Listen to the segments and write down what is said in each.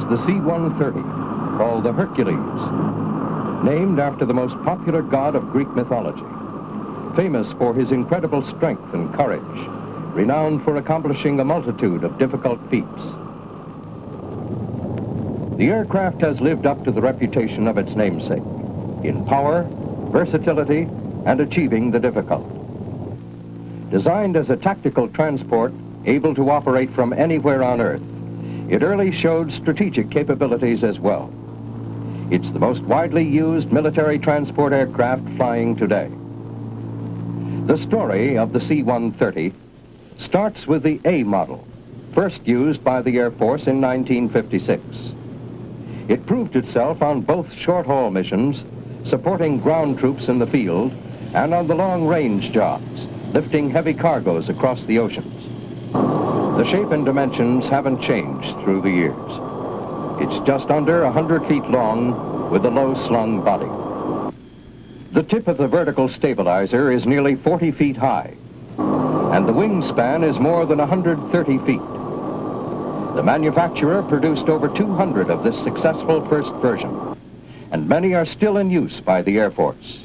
the C-130, called the Hercules, named after the most popular god of Greek mythology, famous for his incredible strength and courage, renowned for accomplishing a multitude of difficult feats. The aircraft has lived up to the reputation of its namesake in power, versatility, and achieving the difficult. Designed as a tactical transport able to operate from anywhere on Earth, it early showed strategic capabilities as well. It's the most widely used military transport aircraft flying today. The story of the C-130 starts with the A model, first used by the Air Force in 1956. It proved itself on both short-haul missions, supporting ground troops in the field, and on the long-range jobs, lifting heavy cargoes across the oceans. The shape and dimensions haven't changed through the years. It's just under 100 feet long with a low-slung body. The tip of the vertical stabilizer is nearly 40 feet high, and the wingspan is more than 130 feet. The manufacturer produced over 200 of this successful first version, and many are still in use by the Air Force.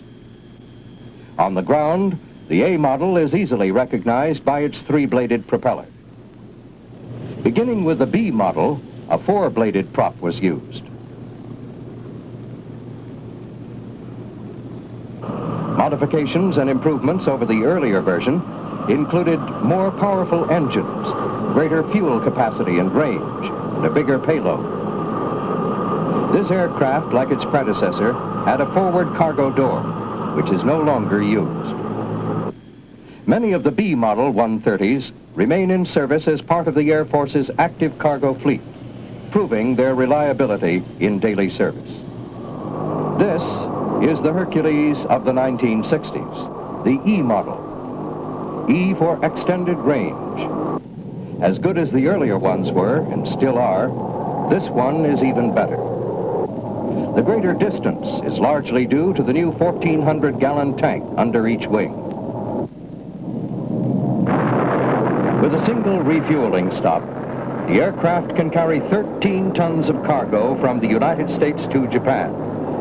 On the ground, the A model is easily recognized by its three-bladed propeller. Beginning with the B model, a four-bladed prop was used. Modifications and improvements over the earlier version included more powerful engines, greater fuel capacity and range, and a bigger payload. This aircraft, like its predecessor, had a forward cargo door, which is no longer used. Many of the B model 130s remain in service as part of the Air Force's active cargo fleet, proving their reliability in daily service. This is the Hercules of the 1960s, the E model. E for extended range. As good as the earlier ones were, and still are, this one is even better. The greater distance is largely due to the new 1,400-gallon tank under each wing. With a single refueling stop, the aircraft can carry 13 tons of cargo from the United States to Japan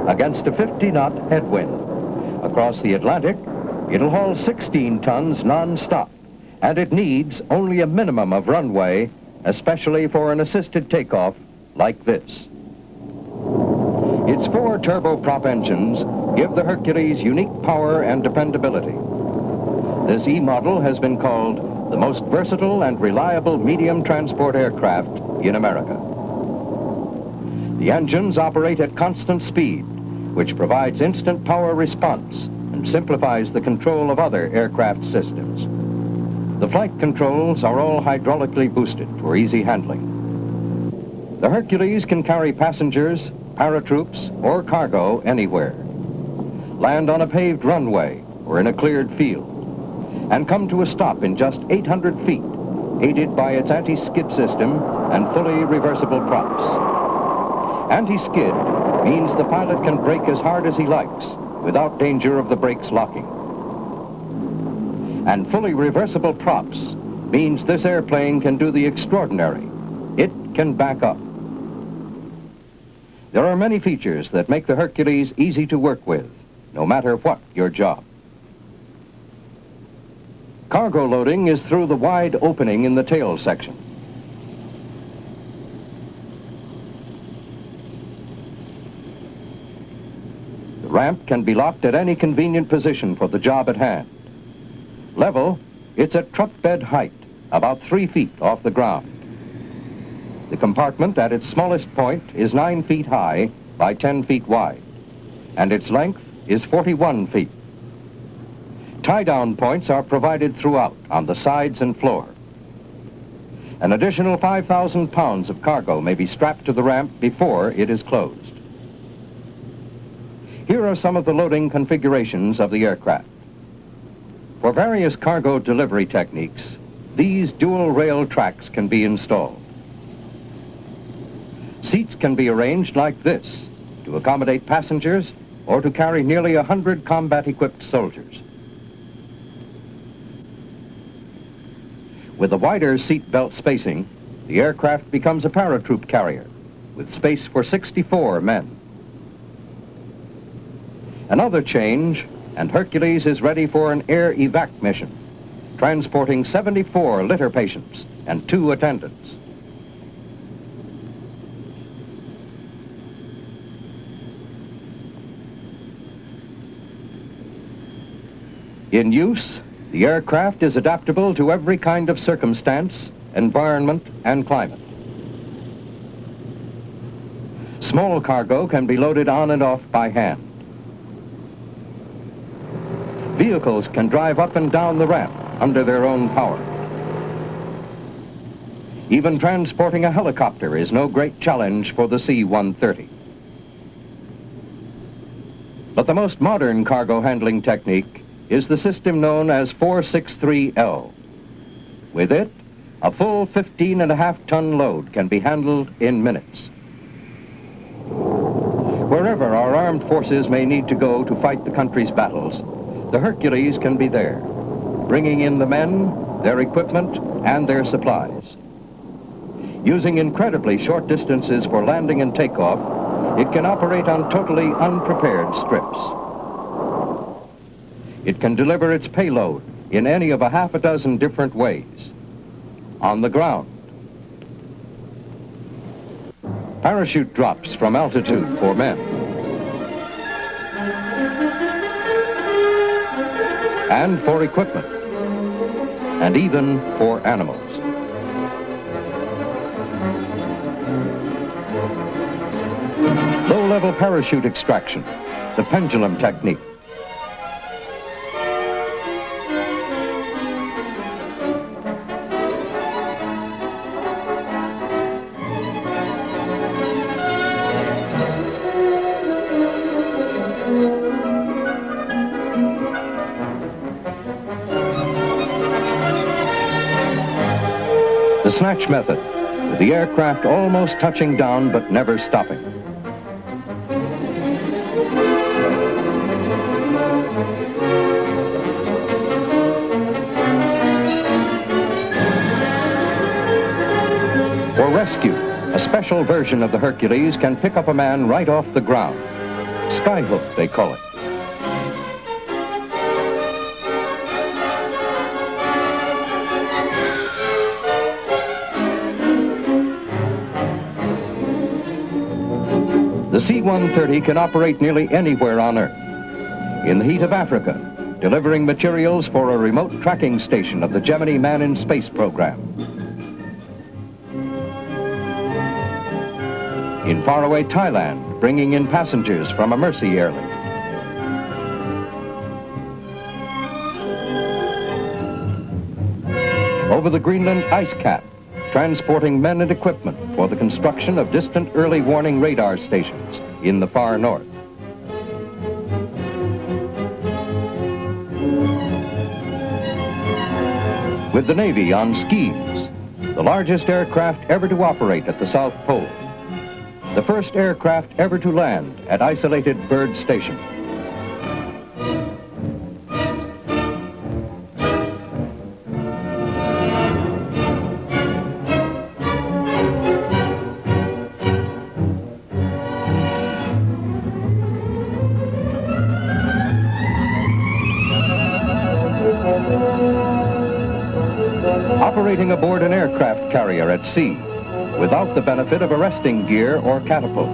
against a 50-knot headwind. Across the Atlantic, it'll haul 16 tons non-stop, and it needs only a minimum of runway, especially for an assisted takeoff like this. Its four turboprop engines give the Hercules unique power and dependability. This E model has been called the most versatile and reliable medium transport aircraft in America. The engines operate at constant speed, which provides instant power response and simplifies the control of other aircraft systems. The flight controls are all hydraulically boosted for easy handling. The Hercules can carry passengers, paratroops, or cargo anywhere, land on a paved runway or in a cleared field, and come to a stop in just 800 feet, aided by its anti-skid system and fully reversible props. Anti-skid means the pilot can brake as hard as he likes without danger of the brakes locking. And fully reversible props means this airplane can do the extraordinary. It can back up. There are many features that make the Hercules easy to work with, no matter what your job. Cargo loading is through the wide opening in the tail section. The ramp can be locked at any convenient position for the job at hand. Level, it's at truck bed height, about 3 feet off the ground. The compartment at its smallest point is 9 feet high by 10 feet wide, and its length is 41 feet. Tie-down points are provided throughout on the sides and floor. An additional 5,000 pounds of cargo may be strapped to the ramp before it is closed. Here are some of the loading configurations of the aircraft. For various cargo delivery techniques, these dual rail tracks can be installed. Seats can be arranged like this to accommodate passengers or to carry nearly 100 combat-equipped soldiers. With a wider seat belt spacing, the aircraft becomes a paratroop carrier, with space for 64 men. Another change, and Hercules is ready for an air evac mission, transporting 74 litter patients and 2 attendants. In use, the aircraft is adaptable to every kind of circumstance, environment, and climate. Small cargo can be loaded on and off by hand. Vehicles can drive up and down the ramp under their own power. Even transporting a helicopter is no great challenge for the C-130. But the most modern cargo handling technique is the system known as 463L. With it, a full 15.5-ton load can be handled in minutes. Wherever our armed forces may need to go to fight the country's battles, the Hercules can be there, bringing in the men, their equipment, and their supplies. Using incredibly short distances for landing and takeoff, it can operate on totally unprepared strips. It can deliver its payload in any of a half a dozen different ways. On the ground, parachute drops from altitude for men, and for equipment, and even for animals. Low-level parachute extraction, the pendulum technique. The snatch method, with the aircraft almost touching down but never stopping. For rescue, a special version of the Hercules can pick up a man right off the ground. Skyhook, they call it. The C-130 can operate nearly anywhere on Earth. In the heat of Africa, delivering materials for a remote tracking station of the Gemini Man in Space program. In faraway Thailand, bringing in passengers from a Mercy airlift. Over the Greenland ice cap, transporting men and equipment for the construction of distant early warning radar stations in the far north. With the Navy on skis, the largest aircraft ever to operate at the South Pole. The first aircraft ever to land at isolated Byrd Station. Operating aboard an aircraft carrier at sea, without the benefit of arresting gear or catapult.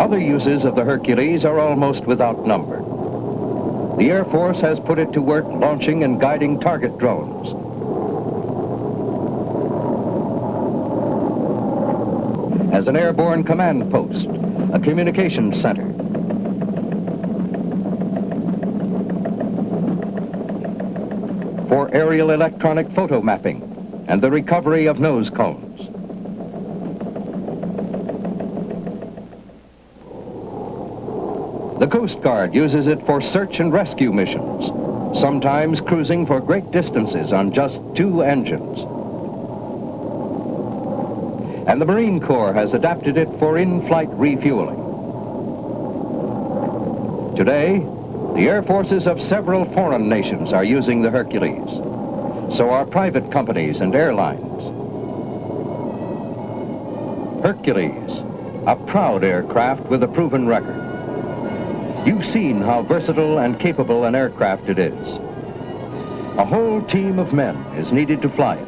Other uses of the Hercules are almost without number. The Air Force has put it to work launching and guiding target drones. As an airborne command post, a communications center. For aerial electronic photo mapping and the recovery of nose cones. The Coast Guard uses it for search and rescue missions, sometimes cruising for great distances on just 2 engines. and the Marine Corps has adapted it for in-flight refueling. Today, the air forces of several foreign nations are using the Hercules. So are private companies and airlines. Hercules, a proud aircraft with a proven record. You've seen how versatile and capable an aircraft it is. A whole team of men is needed to fly it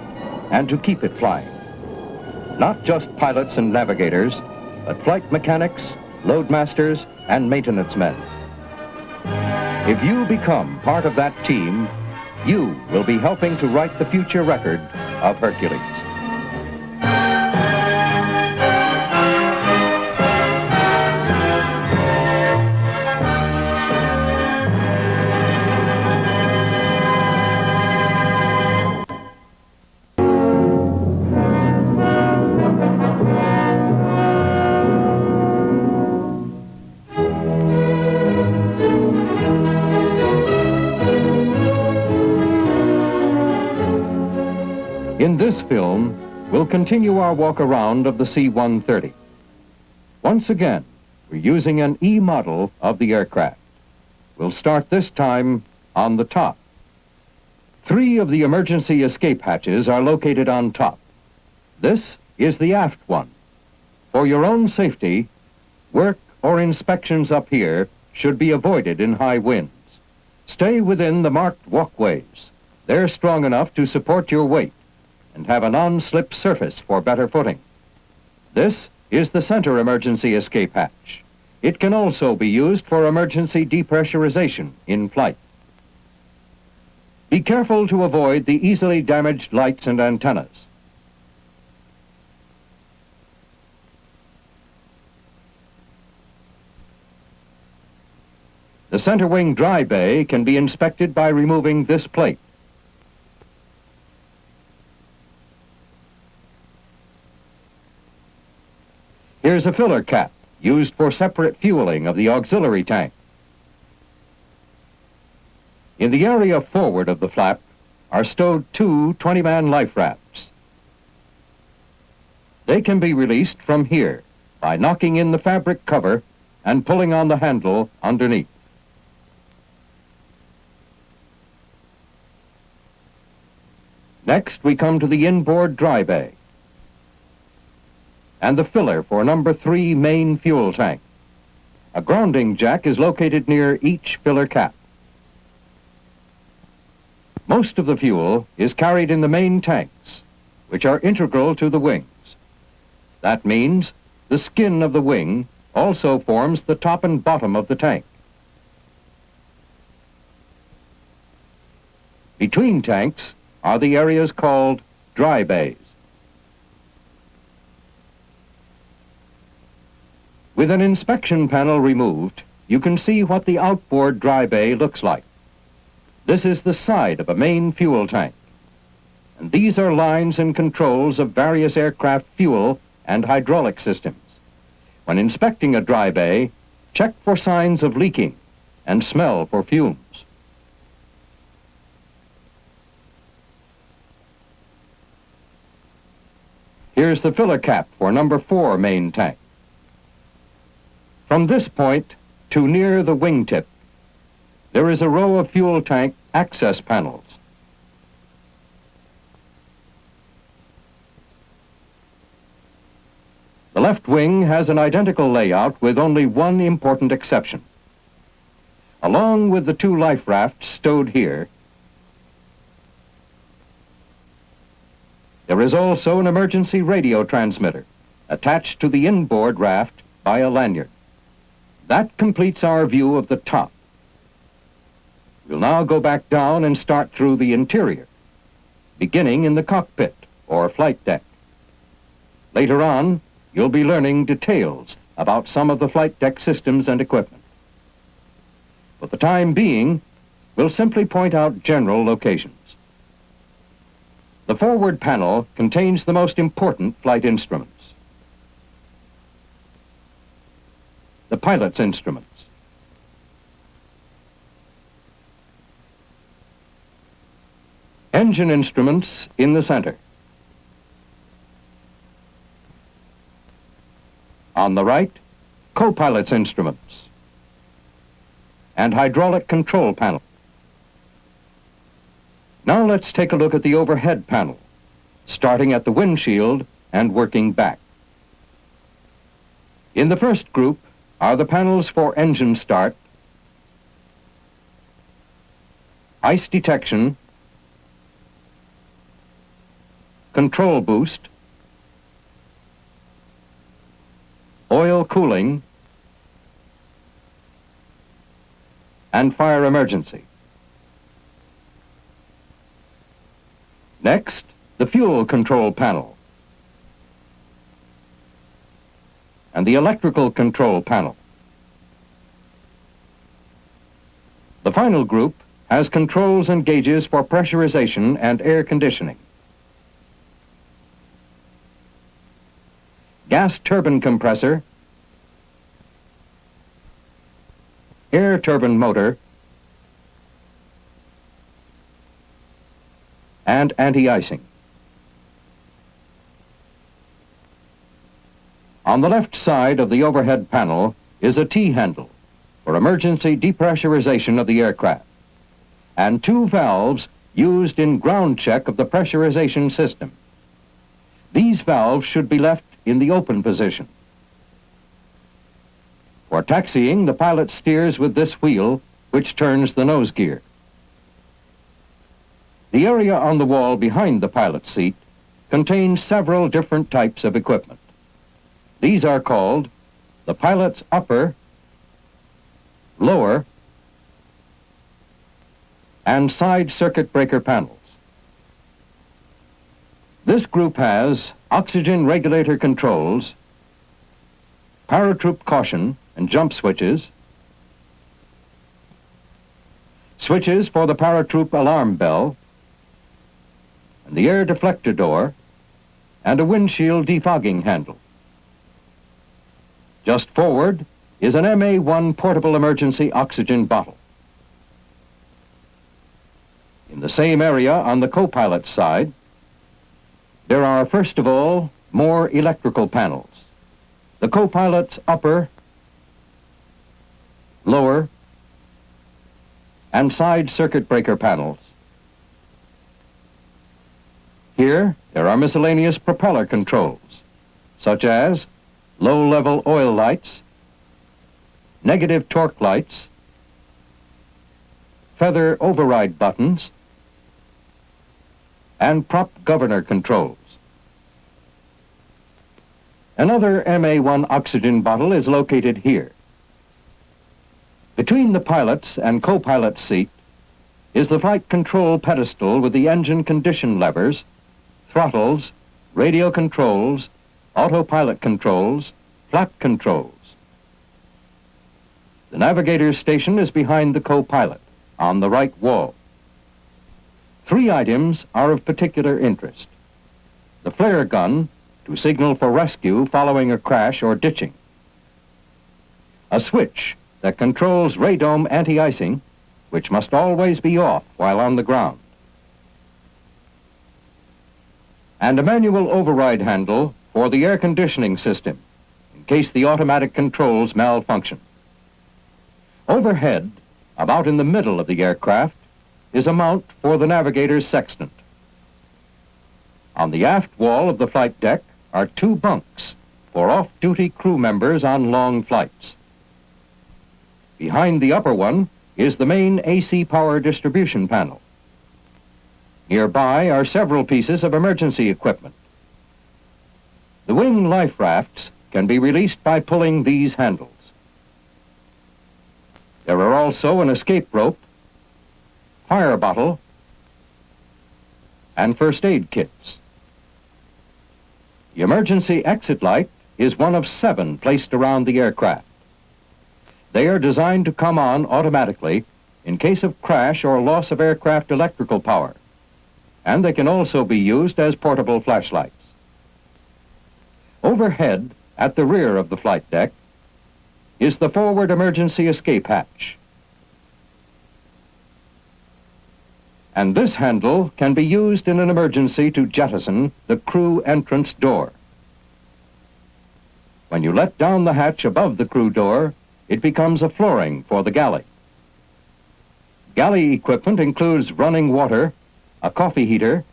and to keep it flying. Not just pilots and navigators, but flight mechanics, loadmasters, and maintenance men. If you become part of that team, you will be helping to write the future record of Hercules. In this film, we'll continue our walk around of the C-130. Once again, we're using an E model of the aircraft. We'll start this time on the top. 3 of the emergency escape hatches are located on top. This is the aft one. For your own safety, work or inspections up here should be avoided in high winds. Stay within the marked walkways. They're strong enough to support your weight and have a non-slip surface for better footing. This is the center emergency escape hatch. It can also be used for emergency depressurization in flight. Be careful to avoid the easily damaged lights and antennas. The center wing dry bay can be inspected by removing this plate. Here's a filler cap used for separate fueling of the auxiliary tank. In the area forward of the flap are stowed 2 20-man life rafts. They can be released from here by knocking in the fabric cover and pulling on the handle underneath. Next, we come to the inboard dry bay and the filler for number 3 main fuel tank. A grounding jack is located near each filler cap. Most of the fuel is carried in the main tanks, which are integral to the wings. That means the skin of the wing also forms the top and bottom of the tank. Between tanks are the areas called dry bays. With an inspection panel removed, you can see what the outboard dry bay looks like. This is the side of a main fuel tank, and these are lines and controls of various aircraft fuel and hydraulic systems. When inspecting a dry bay, check for signs of leaking and smell for fumes. Here's the filler cap for number 4 main tank. From this point to near the wingtip, there is a row of fuel tank access panels. The left wing has an identical layout with only one important exception. Along with the 2 life rafts stowed here, there is also an emergency radio transmitter attached to the inboard raft by a lanyard. That completes our view of the top. We'll now go back down and start through the interior, beginning in the cockpit or flight deck. Later on, you'll be learning details about some of the flight deck systems and equipment. For the time being, we'll simply point out general locations. The forward panel contains the most important flight instruments. The pilot's instruments. Engine instruments in the center. On the right, co-pilot's instruments and hydraulic control panel. Now let's take a look at the overhead panel, starting at the windshield and working back. In the first group are the panels for engine start, ice detection, control boost, oil cooling, and fire emergency. Next, the fuel control panel and the electrical control panel. The final group has controls and gauges for pressurization and air conditioning. Gas turbine compressor, air turbine motor, and anti-icing. On the left side of the overhead panel is a T-handle for emergency depressurization of the aircraft, and two valves used in ground check of the pressurization system. These valves should be left in the open position. For taxiing, the pilot steers with this wheel, which turns the nose gear. The area on the wall behind the pilot's seat contains several different types of equipment. These are called the pilot's upper, lower, and side circuit breaker panels. This group has oxygen regulator controls, paratroop caution and jump switches, switches for the paratroop alarm bell, and the air deflector door, and a windshield defogging handle. Just forward is an MA-1 portable emergency oxygen bottle. In the same area on the co-pilot's side, there are, first of all, more electrical panels. The co-pilot's upper, lower, and side circuit breaker panels. Here, there are miscellaneous propeller controls, such as low-level oil lights, negative torque lights, feather override buttons, and prop governor controls. Another MA-1 oxygen bottle is located here. Between the pilot's and co-pilot's seat is the flight control pedestal with the engine condition levers, throttles, radio controls, autopilot controls, flap controls. The navigator's station is behind the co-pilot, on the right wall. Three items are of particular interest. The flare gun, to signal for rescue following a crash or ditching. A switch that controls radome anti-icing, which must always be off while on the ground. And a manual override handle for the air conditioning system, in case the automatic controls malfunction. Overhead, about in the middle of the aircraft, is a mount for the navigator's sextant. On the aft wall of the flight deck are two bunks for off-duty crew members on long flights. Behind the upper one is the main AC power distribution panel. Nearby are several pieces of emergency equipment. The wing life rafts can be released by pulling these handles. There are also an escape rope, fire bottle, and first aid kits. The emergency exit light is one of 7 placed around the aircraft. They are designed to come on automatically in case of crash or loss of aircraft electrical power, and they can also be used as portable flashlights. Overhead, at the rear of the flight deck, is the forward emergency escape hatch. And this handle can be used in an emergency to jettison the crew entrance door. When you let down the hatch above the crew door, it becomes a flooring for the galley. Galley equipment includes running water, a coffee heater,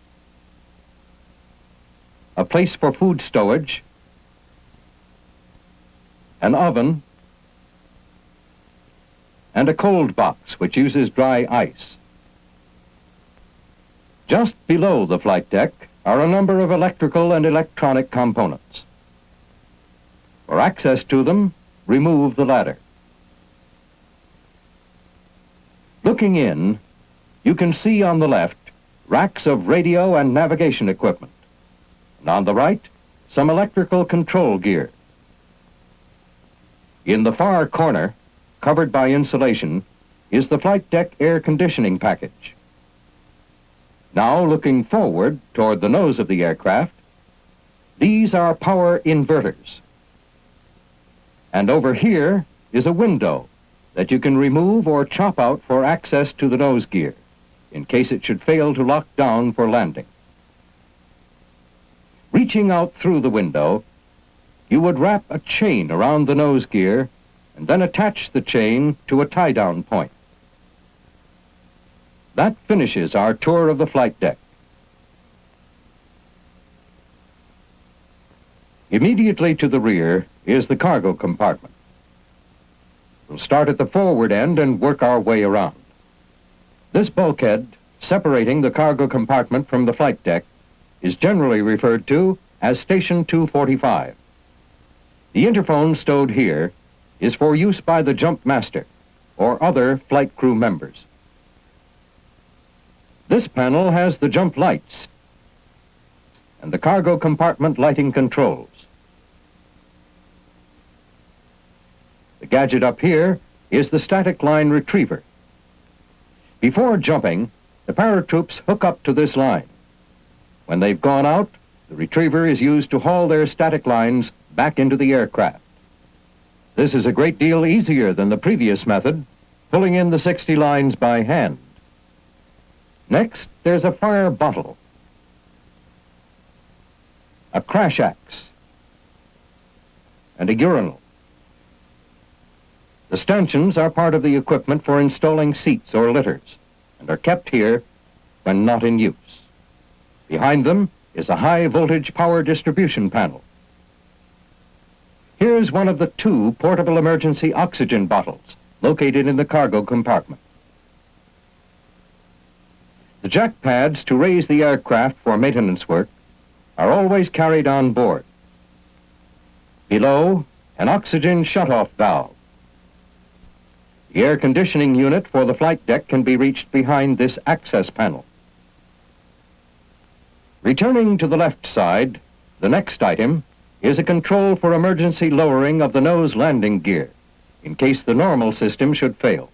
a place for food stowage, an oven, and a cold box which uses dry ice. Just below the flight deck are a number of electrical and electronic components. For access to them, remove the ladder. Looking in, you can see on the left racks of radio and navigation equipment, and on the right, some electrical control gear. In the far corner, covered by insulation, is the flight deck air conditioning package. Now looking forward toward the nose of the aircraft, these are power inverters. And over here is a window that you can remove or chop out for access to the nose gear, in case it should fail to lock down for landing. Reaching out through the window, you would wrap a chain around the nose gear and then attach the chain to a tie-down point. That finishes our tour of the flight deck. Immediately to the rear is the cargo compartment. We'll start at the forward end and work our way around. This bulkhead, separating the cargo compartment from the flight deck, is generally referred to as Station 245. The interphone stowed here is for use by the jump master or other flight crew members. This panel has the jump lights and the cargo compartment lighting controls. The gadget up here is the static line retriever. Before jumping, the paratroops hook up to this line. When they've gone out, the retriever is used to haul their static lines back into the aircraft. This is a great deal easier than the previous method, pulling in the 60 lines by hand. Next, there's a fire bottle, a crash axe, and a urinal. The stanchions are part of the equipment for installing seats or litters and are kept here when not in use. Behind them is a high-voltage power distribution panel. Here's one of the 2 portable emergency oxygen bottles located in the cargo compartment. The jack pads to raise the aircraft for maintenance work are always carried on board. Below, an oxygen shutoff valve. The air conditioning unit for the flight deck can be reached behind this access panel. Returning to the left side, the next item is a control for emergency lowering of the nose landing gear in case the normal system should fail.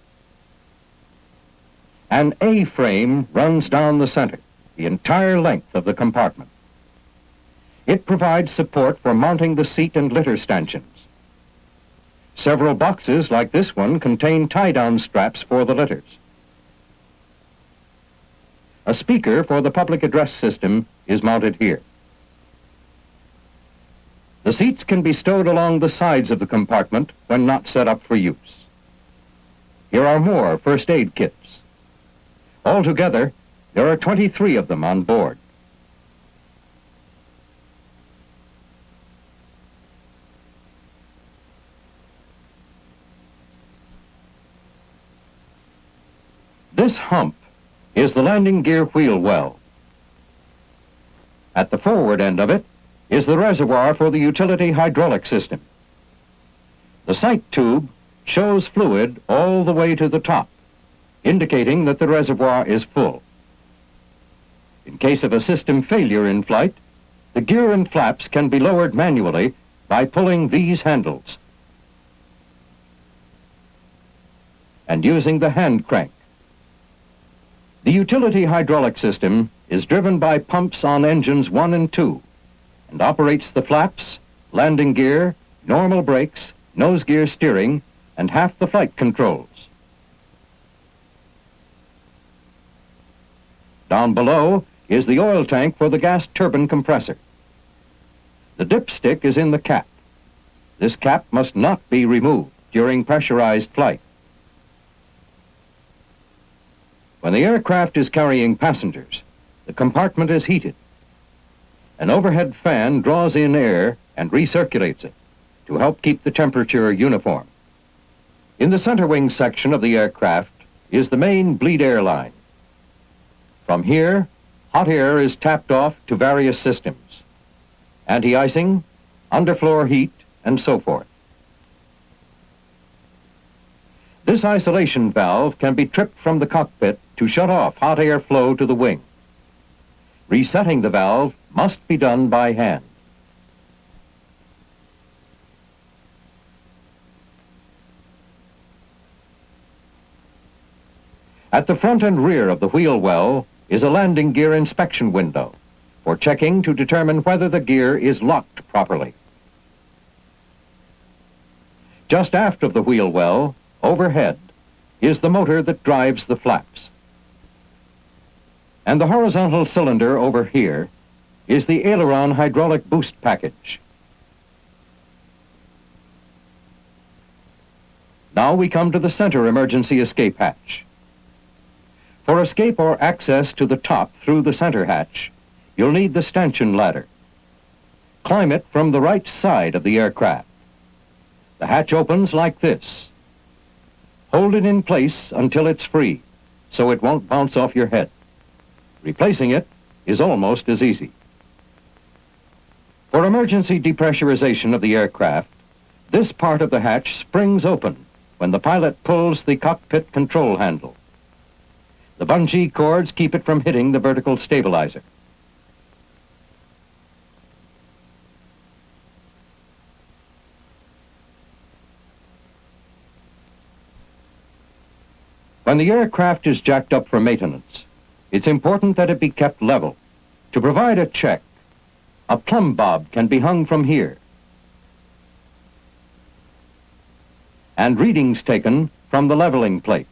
An A-frame runs down the center, the entire length of the compartment. It provides support for mounting the seat and litter stanchions. Several boxes like this one contain tie-down straps for the litters. A speaker for the public address system is mounted here. The seats can be stowed along the sides of the compartment when not set up for use. Here are more first aid kits. Altogether, there are 23 of them on board. This hump is the landing gear wheel well. At the forward end of it is the reservoir for the utility hydraulic system. The sight tube shows fluid all the way to the top, indicating that the reservoir is full. In case of a system failure in flight, the gear and flaps can be lowered manually by pulling these handles and using the hand crank. The utility hydraulic system is driven by pumps on engines 1 and 2 and operates the flaps, landing gear, normal brakes, nose gear steering, and half the flight controls. Down below is the oil tank for the gas turbine compressor. The dipstick is in the cap. This cap must not be removed during pressurized flight. When the aircraft is carrying passengers, the compartment is heated. An overhead fan draws in air and recirculates it to help keep the temperature uniform. In the center wing section of the aircraft is the main bleed air line. From here, hot air is tapped off to various systems: anti-icing, underfloor heat, and so forth. This isolation valve can be tripped from the cockpit to shut off hot air flow to the wing. Resetting the valve must be done by hand. At the front and rear of the wheel well is a landing gear inspection window for checking to determine whether the gear is locked properly. Just aft of the wheel well, overhead, is the motor that drives the flaps. And the horizontal cylinder over here is the aileron hydraulic boost package. Now we come to the center emergency escape hatch. For escape or access to the top through the center hatch, you'll need the stanchion ladder. Climb it from the right side of the aircraft. The hatch opens like this. Hold it in place until it's free, so it won't bounce off your head. Replacing it is almost as easy. For emergency depressurization of the aircraft, this part of the hatch springs open when the pilot pulls the cockpit control handle. The bungee cords keep it from hitting the vertical stabilizer. When the aircraft is jacked up for maintenance, it's important that it be kept level. To provide a check, a plumb bob can be hung from here and readings taken from the leveling plate.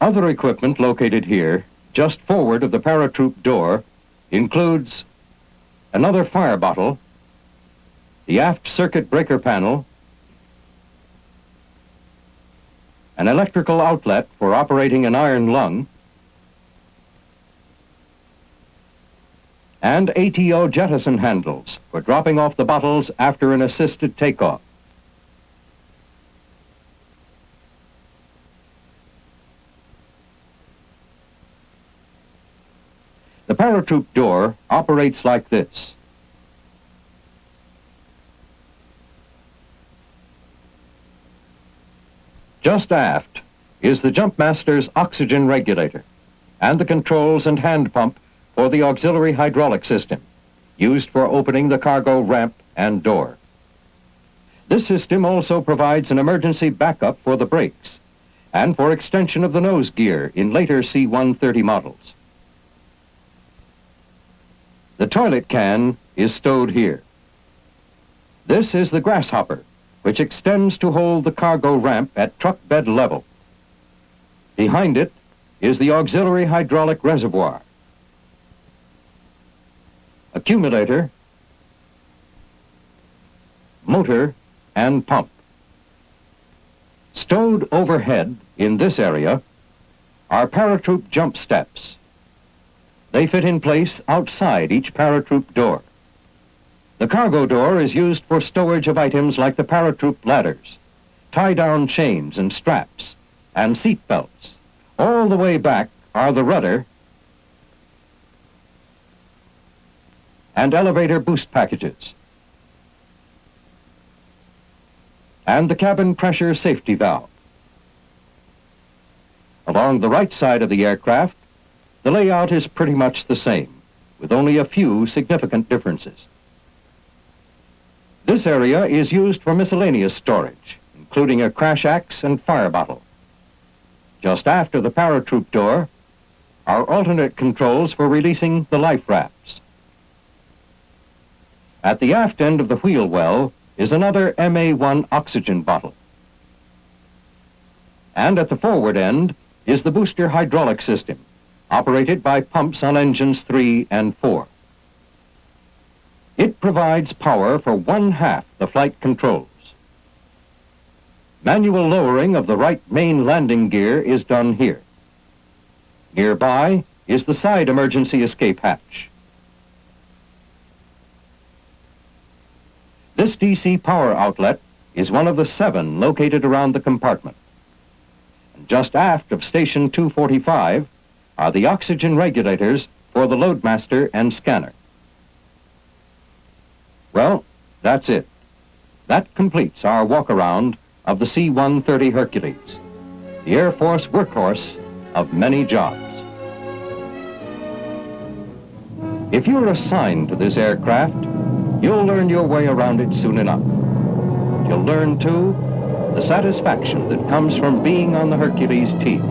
Other equipment located here, just forward of the paratroop door, includes another fire bottle, the aft circuit breaker panel, an electrical outlet for operating an iron lung, and ATO jettison handles for dropping off the bottles after an assisted takeoff. The paratroop door operates like this. Just aft is the jumpmaster's oxygen regulator and the controls and hand pump for the auxiliary hydraulic system used for opening the cargo ramp and door. This system also provides an emergency backup for the brakes and for extension of the nose gear in later C-130 models. The toilet can is stowed here. This is the grasshopper, which extends to hold the cargo ramp at truck bed level. Behind it is the auxiliary hydraulic reservoir, accumulator, motor, and pump. Stowed overhead in this area are paratroop jump steps. They fit in place outside each paratroop door. The cargo door is used for storage of items like the paratroop ladders, tie-down chains and straps, and seat belts. All the way back are the rudder and elevator boost packages, and the cabin pressure safety valve. Along the right side of the aircraft, the layout is pretty much the same, with only a few significant differences. This area is used for miscellaneous storage, including a crash axe and fire bottle. Just after the paratroop door are alternate controls for releasing the life rafts. At the aft end of the wheel well is another MA-1 oxygen bottle. And at the forward end is the booster hydraulic system, operated by pumps on engines 3 and 4. It provides power for 1/2 the flight controls. Manual lowering of the right main landing gear is done here. Nearby is the side emergency escape hatch. This DC power outlet is one of the 7 located around the compartment. And just aft of Station 245 are the oxygen regulators for the loadmaster and scanner. Well, that's it. That completes our walk-around of the C-130 Hercules, the Air Force workhorse of many jobs. If you're assigned to this aircraft, you'll learn your way around it soon enough. You'll learn, too, the satisfaction that comes from being on the Hercules team.